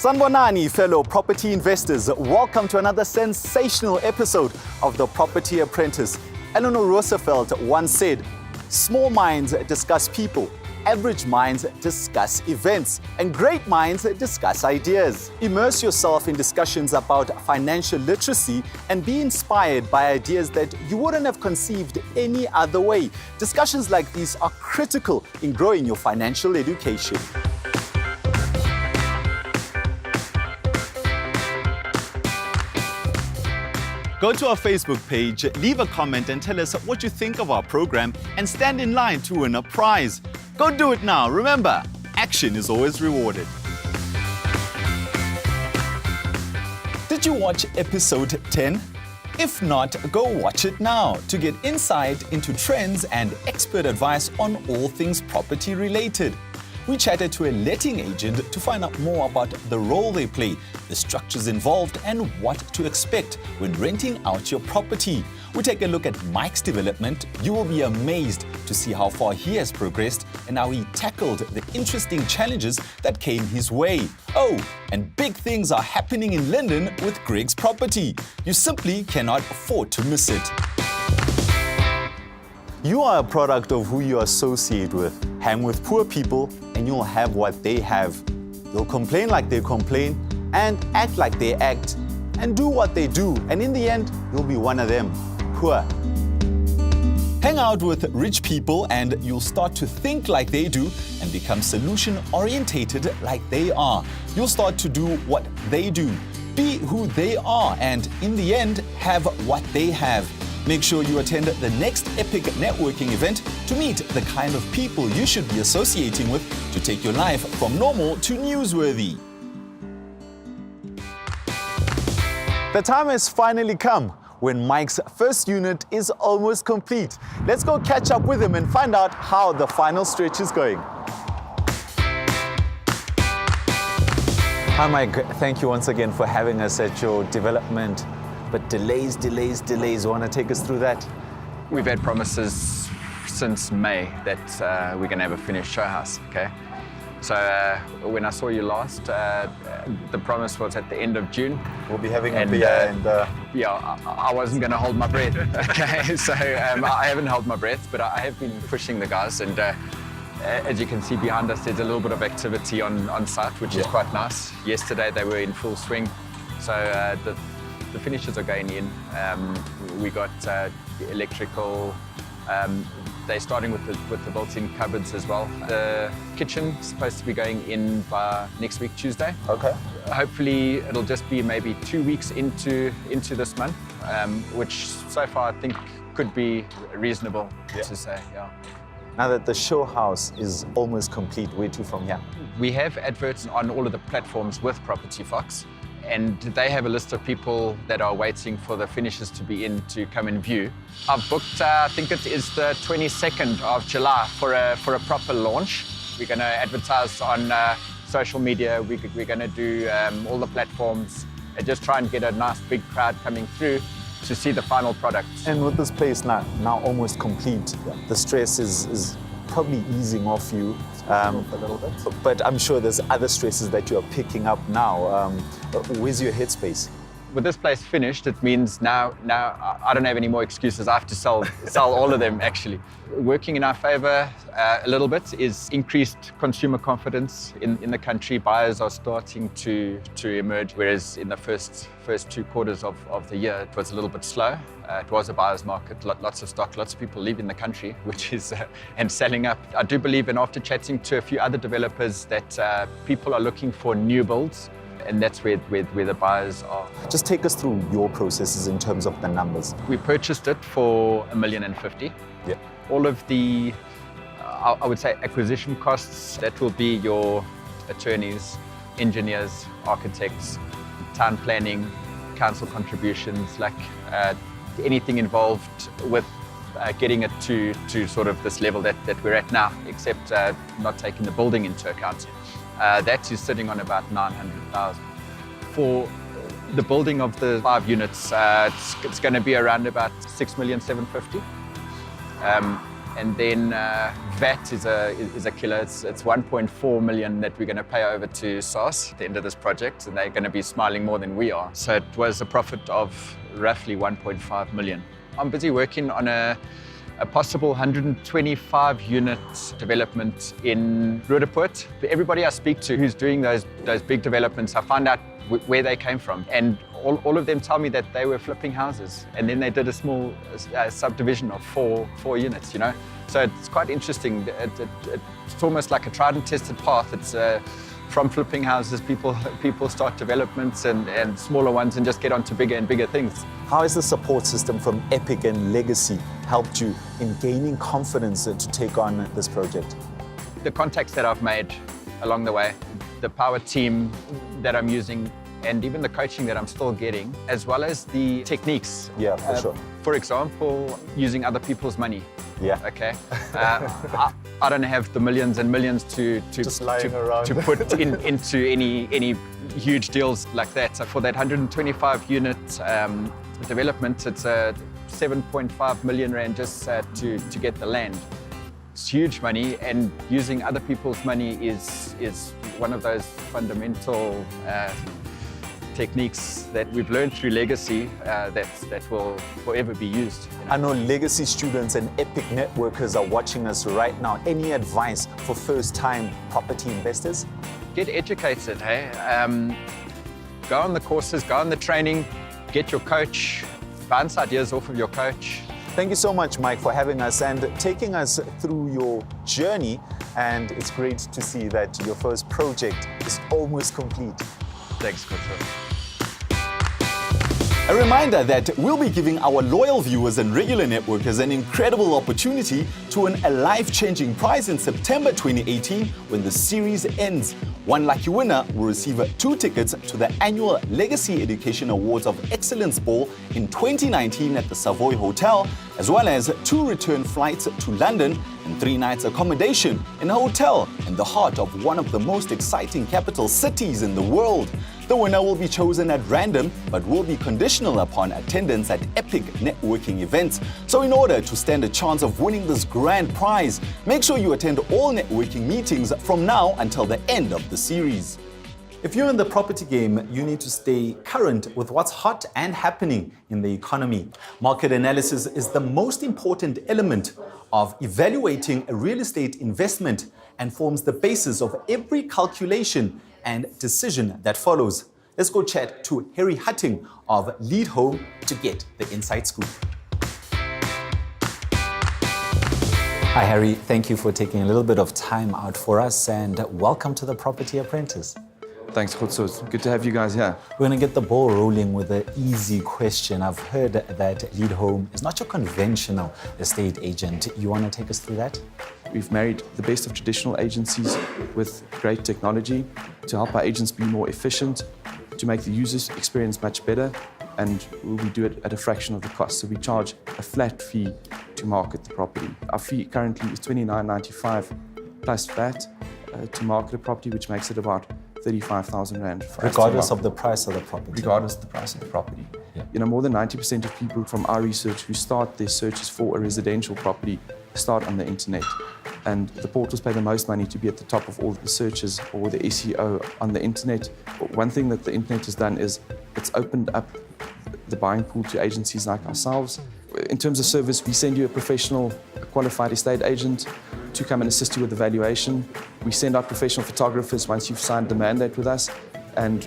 Sanbonani, fellow property investors. Welcome to another sensational episode of the Property Apprentice. Eleanor Roosevelt once said, "Small minds discuss people, average minds discuss events, and great minds discuss ideas." Immerse yourself in discussions about financial literacy and be inspired by ideas that you wouldn't have conceived any other way. Discussions like these are critical in growing your financial education. Go to our Facebook page, leave a comment and tell us what you think of our program and stand in line to win a prize. Go do it now. Remember, action is always rewarded. Did you watch episode 10? If not, go watch it now to get insight into trends and expert advice on all things property related. We chatted to a letting agent to find out more about the role they play, the structures involved, and what to expect when renting out your property. We take a look at Mike's development. You will be amazed to see how far he has progressed and how he tackled the interesting challenges that came his way. Oh, and big things are happening in London with Greg's property. You simply cannot afford to miss it. You are a product of who you associate with. Hang with poor people and you'll have what they have. They'll complain like they complain and act like they act and do what they do. And in the end, you'll be one of them, poor. Hang out with rich people and you'll start to think like they do and become solution-orientated like they are. You'll start to do what they do, be who they are, and in the end, have what they have. Make sure you attend the next epic networking event to meet the kind of people you should be associating with to take your life from normal to newsworthy. The time has finally come when Mike's first unit is almost complete. Let's go catch up with him and find out how the final stretch is going. Hi Mike, thank you once again for having us at your development. But delays. Want to take us through that? We've had promises since May that we're going to have a finished show house, okay? So when I saw you last, the promise was at the end of June. We'll be having a beer and... Yeah, I wasn't going to hold my breath, okay? So I haven't held my breath, but I have been pushing the guys. And as you can see behind us, there's a little bit of activity on site, which is quite nice. Yesterday, they were in full swing. So the finishes are going in. We got electrical. They're starting with the built-in cupboards as well. The kitchen is supposed to be going in by next week, Tuesday. Okay. Hopefully, it'll just be maybe 2 weeks into this month, which so far I think could be reasonable to say. Yeah. Now that the show house is almost complete, where to from here? We have adverts on all of the platforms with Property Fox. And they have a list of people that are waiting for the finishes to be in to come and view. I've booked, I think it is the 22nd of July for a proper launch. We're going to advertise on social media. We're going to do all the platforms and just try and get a nice big crowd coming through to see the final product. And with this place now almost complete, the stress is probably easing off you a little bit. But I'm sure there's other stresses that you're picking up now. Where's your headspace? With this place finished, it means now I don't have any more excuses. I have to sell all of them, actually. Working in our favor a little bit is increased consumer confidence in the country. Buyers are starting to emerge, whereas in the first 2 quarters of the year, it was a little bit slow. It was a buyer's market, lots of stock, lots of people leaving the country, which is and selling up. I do believe, and after chatting to a few other developers, that people are looking for new builds. And that's where the buyers are. Just take us through your processes in terms of the numbers. We purchased it for $1.05 million. Yeah. All of the, I would say, acquisition costs, that will be your attorneys, engineers, architects, town planning, council contributions, like anything involved with getting it to sort of this level that we're at now, except not taking the building into account. That is sitting on about 900,000. For the building of the 5 units, it's going to be around about 6,750,000. And then VAT is a killer. It's 1.4 million that we're going to pay over to SARS at the end of this project, and they're going to be smiling more than we are. So it was a profit of roughly 1.5 million. I'm busy working on a possible 125 unit development in Roodepoort. Everybody I speak to who's doing those big developments, I find out where they came from. And all of them tell me that they were flipping houses, and then they did a small subdivision of four units, you know. So it's quite interesting. It's almost like a tried and tested path. It's from flipping houses, people start developments and smaller ones and just get on to bigger and bigger things. How has the support system from Epic and Legacy helped you in gaining confidence to take on this project? The contacts that I've made along the way, the power team that I'm using, and even the coaching that I'm still getting, as well as the techniques. Yeah, for sure. For example, using other people's money. Yeah. Okay. I don't have the millions and millions to put into any huge deals like that. So for that 125 unit development, it's 7.5 million rand just to get the land. It's huge money, and using other people's money is one of those fundamental techniques that we've learned through Legacy that will forever be used. You know? I know Legacy students and Epic networkers are watching us right now. Any advice for first-time property investors? Get educated, hey? Go on the courses, go on the training, get your coach, bounce ideas off of your coach. Thank you so much, Mike, for having us and taking us through your journey. And it's great to see that your first project is almost complete. Thanks, Kotso. A reminder that we'll be giving our loyal viewers and regular networkers an incredible opportunity to win a life-changing prize in September 2018 when the series ends. One lucky winner will receive 2 tickets to the annual Legacy Education Awards of Excellence Ball in 2019 at the Savoy Hotel, as well as 2 return flights to London and 3 nights accommodation in a hotel in the heart of one of the most exciting capital cities in the world. The winner will be chosen at random, but will be conditional upon attendance at Epic networking events. So in order to stand a chance of winning this grand prize, make sure you attend all networking meetings from now until the end of the series. If you're in the property game, you need to stay current with what's hot and happening in the economy. Market analysis is the most important element of evaluating a real estate investment and forms the basis of every calculation and decision that follows. Let's go chat to Harry Hutting of Leadhome to get the inside scoop. Hi Harry, thank you for taking a little bit of time out for us and welcome to the Property Apprentice. Thanks, Kotso. It's good to have you guys here. We're going to get the ball rolling with an easy question. I've heard that Leadhome is not your conventional estate agent. You want to take us through that? We've married the best of traditional agencies with great technology to help our agents be more efficient, to make the user's experience much better, and we do it at a fraction of the cost. So we charge a flat fee to market the property. Our fee currently is $29.95 plus VAT to market a property, which makes it about 35,000 Rand. Regardless of the price of the property? Regardless of the price of the property. Yeah. You know, more than 90% of people from our research who start their searches for a residential property start on the internet. And the portals pay the most money to be at the top of all the searches or the SEO on the internet. But one thing that the internet has done is it's opened up the buying pool to agencies like ourselves. In terms of service, we send you a professional, qualified estate agent to come and assist you with the valuation. We send out professional photographers once you've signed the mandate with us, and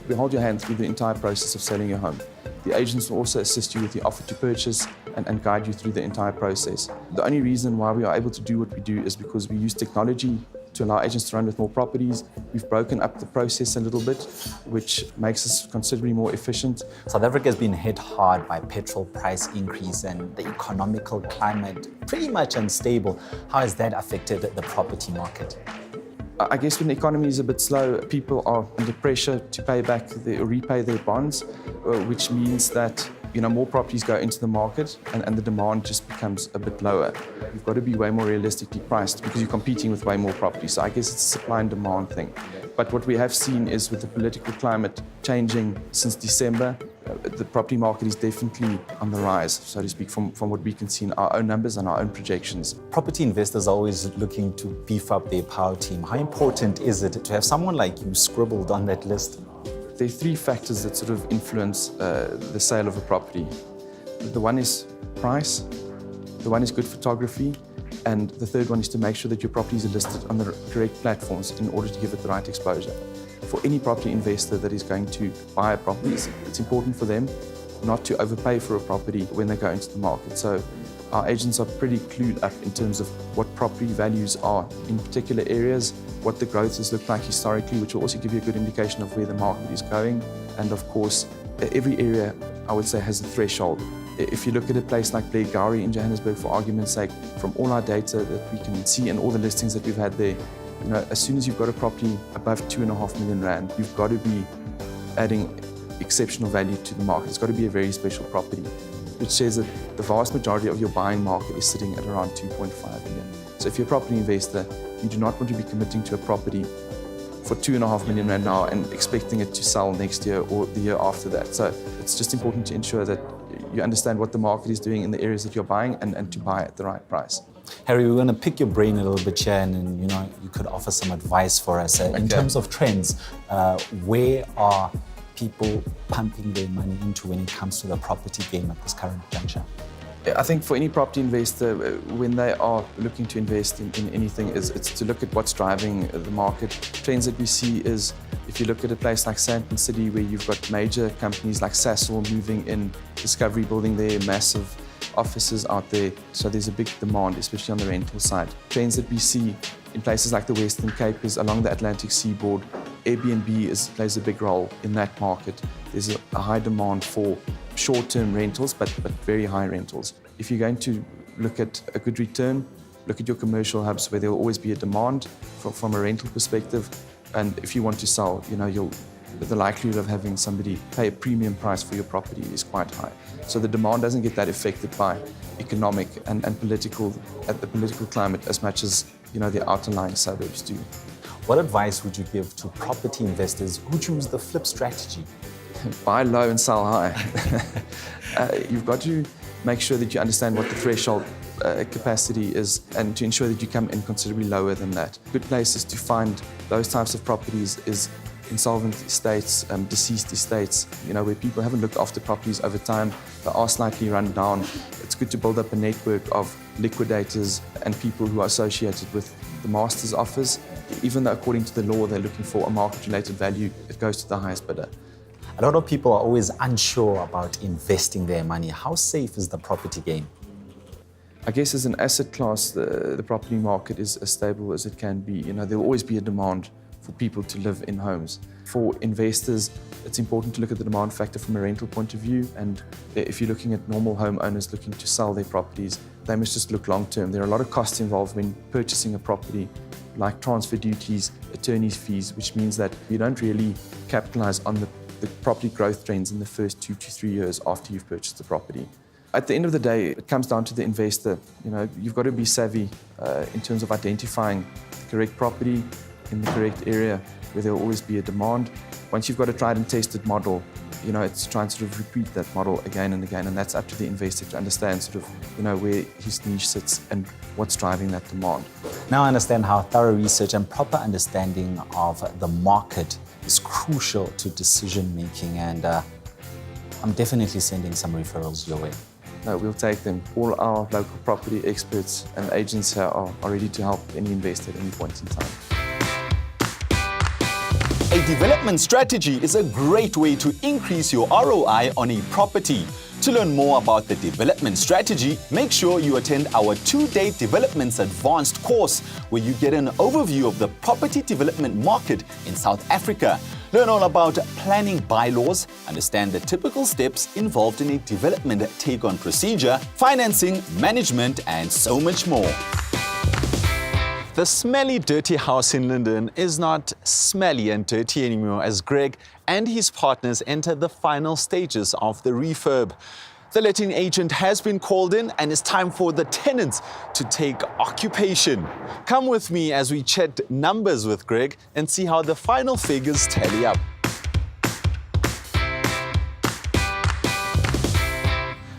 we hold your hand through the entire process of selling your home. The agents will also assist you with the offer to purchase and guide you through the entire process. The only reason why we are able to do what we do is because we use technology to allow agents to run with more properties. We've broken up the process a little bit, which makes us considerably more efficient. South Africa has been hit hard by petrol price increase and the economical climate pretty much unstable. How has that affected the property market? I guess when the economy is a bit slow, people are under pressure to pay back or repay their bonds, which means that more properties go into the market and the demand just becomes a bit lower. You've got to be way more realistically priced because you're competing with way more properties. So I guess it's a supply and demand thing. But what we have seen is with the political climate changing since December, The property market is definitely on the rise, so to speak, from what we can see in our own numbers and our own projections. Property investors are always looking to beef up their power team. How important is it to have someone like you scribbled on that list? There are three factors that sort of influence the sale of a property. The one is price, the one is good photography, and the third one is to make sure that your properties are listed on the correct platforms in order to give it the right exposure. For any property investor that is going to buy a property, it's important for them not to overpay for a property when they go into the market. So our agents are pretty clued up in terms of what property values are in particular areas, what the growth has looked like historically, which will also give you a good indication of where the market is going. And of course, every area, I would say, has a threshold. If you look at a place like Leadhome in Johannesburg, for argument's sake, from all our data that we can see and all the listings that we've had there, as soon as you've got a property above 2.5 million rand, you've got to be adding exceptional value to the market. It's got to be a very special property, which says that the vast majority of your buying market is sitting at around 2.5 million. So if you're a property investor, you do not want to be committing to a property for 2.5 million rand now and expecting it to sell next year or the year after that. So it's just important to ensure that you understand what the market is doing in the areas that you're buying and to buy at the right price. Harry, we're going to pick your brain a little bit here, and you could offer some advice for us in terms of trends. Where are people pumping their money into when it comes to the property game at this current juncture? I think for any property investor, when they are looking to invest in anything, it's to look at what's driving the market. Trends that we see is, if you look at a place like Sandton City, where you've got major companies like Sasol moving in, Discovery building their massive offices out there, so there's a big demand, especially on the rental side. Trends that we see in places like the Western Cape is along the Atlantic seaboard. Airbnb plays a big role in that market. There's a high demand for short-term rentals, but very high rentals. If you're going to look at a good return, look at your commercial hubs where there will always be a demand from a rental perspective. And if you want to sell, the likelihood of having somebody pay a premium price for your property is quite high. So the demand doesn't get that affected by economic and political climate as much as the outlying suburbs do. What advice would you give to property investors who choose the flip strategy? Buy low and sell high. You've got to make sure that you understand what the threshold capacity is, and to ensure that you come in considerably lower than that. Good places to find those types of properties is insolvent estates, deceased estates, where people haven't looked after properties over time, they are slightly run down. It's good to build up a network of liquidators and people who are associated with the master's office. Even though according to the law they're looking for a market-related value, it goes to the highest bidder. A lot of people are always unsure about investing their money. How safe is the property game? I guess as an asset class, the property market is as stable as it can be. There will always be a demand for people to live in homes. For investors, it's important to look at the demand factor from a rental point of view. And if you're looking at normal homeowners looking to sell their properties, they must just look long term. There are a lot of costs involved when purchasing a property, like transfer duties, attorney's fees, which means that you don't really capitalize on the property growth trends in the first 2 to 3 years after you've purchased the property. At the end of the day, it comes down to the investor. You've got to be savvy in terms of identifying the correct property in the correct area where there will always be a demand. Once you've got a tried and tested model, it's trying to sort of repeat that model again and again, and that's up to the investor to understand sort of, where his niche sits and what's driving that demand. Now I understand how thorough research and proper understanding of the market is crucial to decision making, and I'm definitely sending some referrals your way. No, we'll take them. All our local property experts and agents here are ready to help any investor at any point in time. A development strategy is a great way to increase your ROI on a property. To learn more about the development strategy, make sure you attend our 2-day Developments Advanced course, where you get an overview of the property development market in South Africa. Learn all about planning bylaws, understand the typical steps involved in a development take-on procedure, financing, management, and so much more. The smelly, dirty house in Linden is not smelly and dirty anymore as Greg and his partners enter the final stages of the refurb. The letting agent has been called in, and it's time for the tenants to take occupation. Come with me as we chat numbers with Greg and see how the final figures tally up.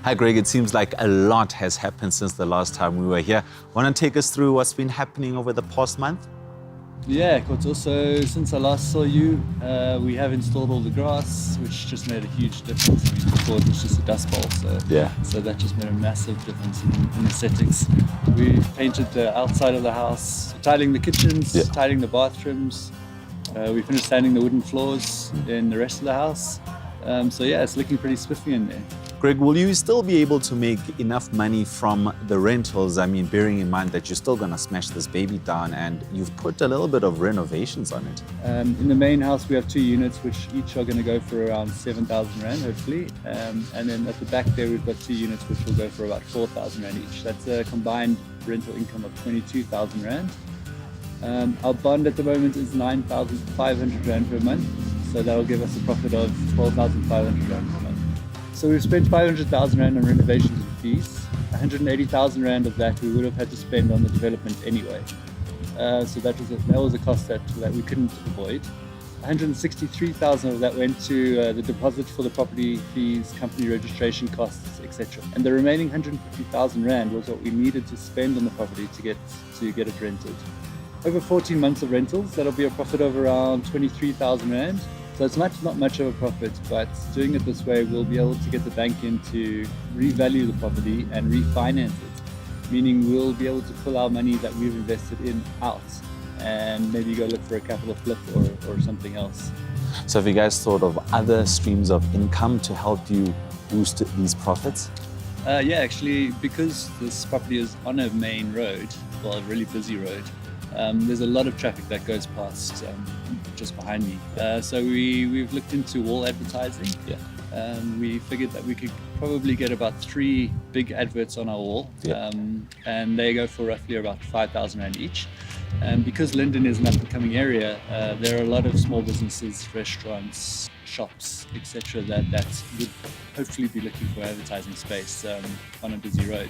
Hi, Greg. It seems like a lot has happened since the last time we were here. Want to take us through what's been happening over the past month? Yeah, Koto. So since I last saw you, we have installed all the grass, which just made a huge difference. I mean, before it was just a dust bowl, so that just made a massive difference in aesthetics. We painted the outside of the house, tiling the kitchens, tiling the bathrooms. We finished sanding the wooden floors in the rest of the house. So yeah, it's looking pretty spiffy in there. Greg, will you still be able to make enough money from the rentals? I mean, bearing in mind that you're still going to smash this baby down and you've put a little bit of renovations on it. In the main house, we have 2 units, which each are going to go for around 7,000 Rand, hopefully. And then at the back there, we've got 2 units, which will go for about 4,000 Rand each. That's a combined rental income of 22,000 Rand. Our bond at the moment is 9,500 Rand per month. So that will give us a profit of 12,500 Rand per month. So we've spent 500,000 Rand on renovations and fees. 180,000 Rand of that we would have had to spend on the development anyway. So that was a cost that we couldn't avoid. 163,000 of that went to the deposit for the property fees, company registration costs, etc. And the remaining 150,000 Rand was what we needed to spend on the property to get it rented. Over 14 months of rentals, that'll be a profit of around 23,000 Rand. So it's not much of a profit, but doing it this way, we'll be able to get the bank in to revalue the property and refinance it, meaning we'll be able to pull our money that we've invested in out and maybe go look for a capital flip or something else. So have you guys thought of other streams of income to help you boost these profits? Yeah, actually, because this property is on a main road, well, a really busy road, there's a lot of traffic that goes past just behind me. So we've looked into wall advertising. We figured that we could probably get about 3 big adverts on our wall, and they go for roughly about 5,000 Rand each. And because Linden is an up-and-coming area, there are a lot of small businesses, restaurants, shops, etc. that would hopefully be looking for advertising space on a busy road.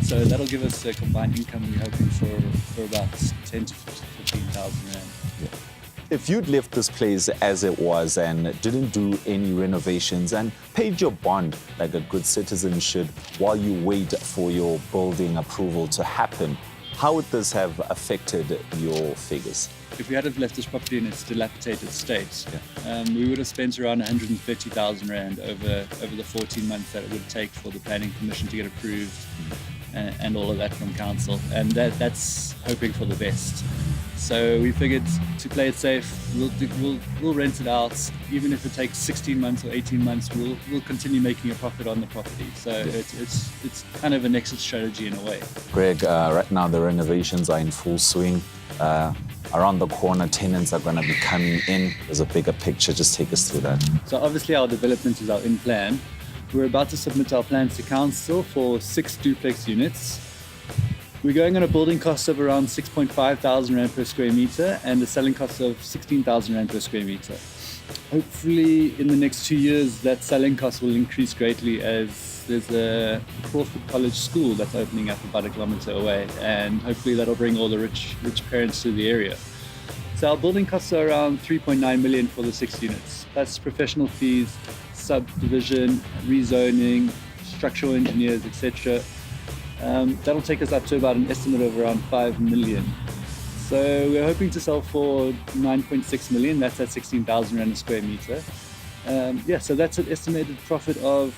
So that'll give us a combined income we're hoping for about 10 to 15,000 Rand. If you'd left this place as it was and didn't do any renovations and paid your bond like a good citizen should while you wait for your building approval to happen, how would this have affected your figures? If we had have left this property in its dilapidated state, we would have spent around 130,000 Rand over the 14 months that it would take for the planning permission to get approved and all of that from council. And that's hoping for the best. So we figured to play it safe, we'll rent it out. Even if it takes 16 months or 18 months, we'll continue making a profit on the property. So it's kind of an exit strategy in a way. Greg, right now the renovations are in full swing. Around the corner, tenants are going to be coming in. There's a bigger picture. Just take us through that. So obviously our development is our in plan. We're about to submit our plans to council for 6 duplex units. We're going on a building cost of around 6,500 Rand per square meter and a selling cost of 16,000 Rand per square meter. Hopefully in the next 2 years that selling cost will increase greatly as there's a Crawford College school that's opening up about 1 kilometer away, and hopefully that'll bring all the rich parents to the area. So our building costs are around 3.9 million for the 6 units. That's professional fees, subdivision, rezoning, structural engineers, etc. That'll take us up to about an estimate of around 5 million. So we're hoping to sell for 9.6 million. That's at 16,000 Rand a square meter. So that's an estimated profit of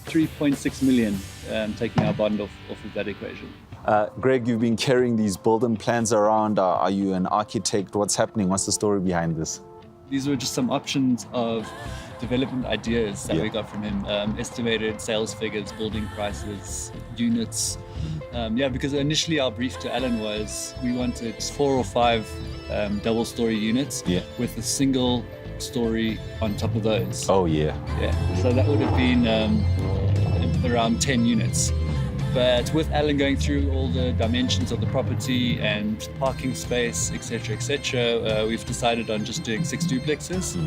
3.6 million, taking our bond off of that equation. Greg, you've been carrying these building plans around. Are you an architect? What's happening? What's the story behind this? These were just some options of development ideas that we got from him. Estimated sales figures, building prices, units. Because initially our brief to Alan was we wanted 4 or 5 double-story units with a single story on top of those. Oh, yeah. So that would have been around 10 units. But with Alan going through all the dimensions of the property and parking space, etc., we've decided on just doing 6 duplexes.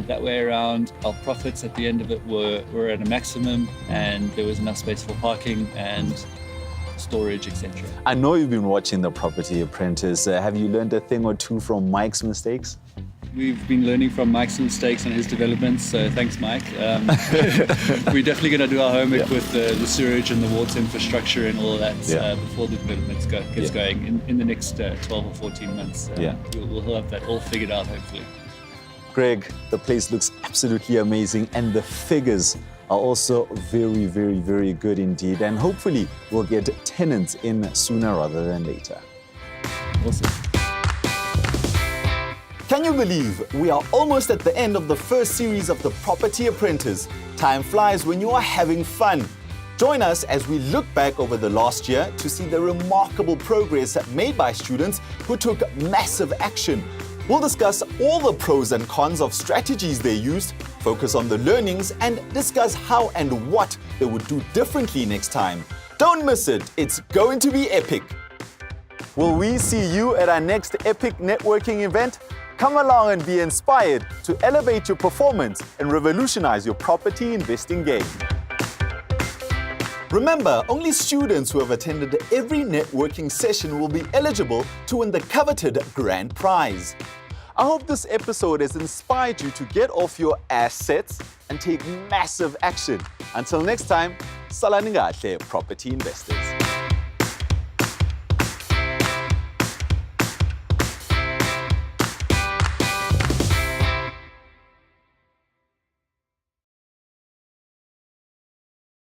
That way around, our profits at the end of it were at a maximum, and there was enough space for parking and storage, etc. I know you've been watching the property Apprentice. Have you learned a thing or two from Mike's mistakes? We've been learning from Mike's mistakes and his developments, so thanks, Mike. We're definitely going to do our homework with the sewage and the water infrastructure and all of that before the development gets going in the next 12 or 14 months. We'll have that all figured out, hopefully. Greg, the place looks absolutely amazing, and the figures are also very, very, very good indeed. And hopefully we'll get tenants in sooner rather than later. Awesome. Can you believe we are almost at the end of the first series of the Property Apprentice? Time flies when you are having fun. Join us as we look back over the last year to see the remarkable progress made by students who took massive action. We'll discuss all the pros and cons of strategies they used, focus on the learnings, and discuss how and what they would do differently next time. Don't miss it, it's going to be epic. Will we see you at our next epic networking event? Come along and be inspired to elevate your performance and revolutionize your property investing game. Remember, only students who have attended every networking session will be eligible to win the coveted grand prize. I hope this episode has inspired you to get off your assets and take massive action. Until next time, salani kahle, property investors.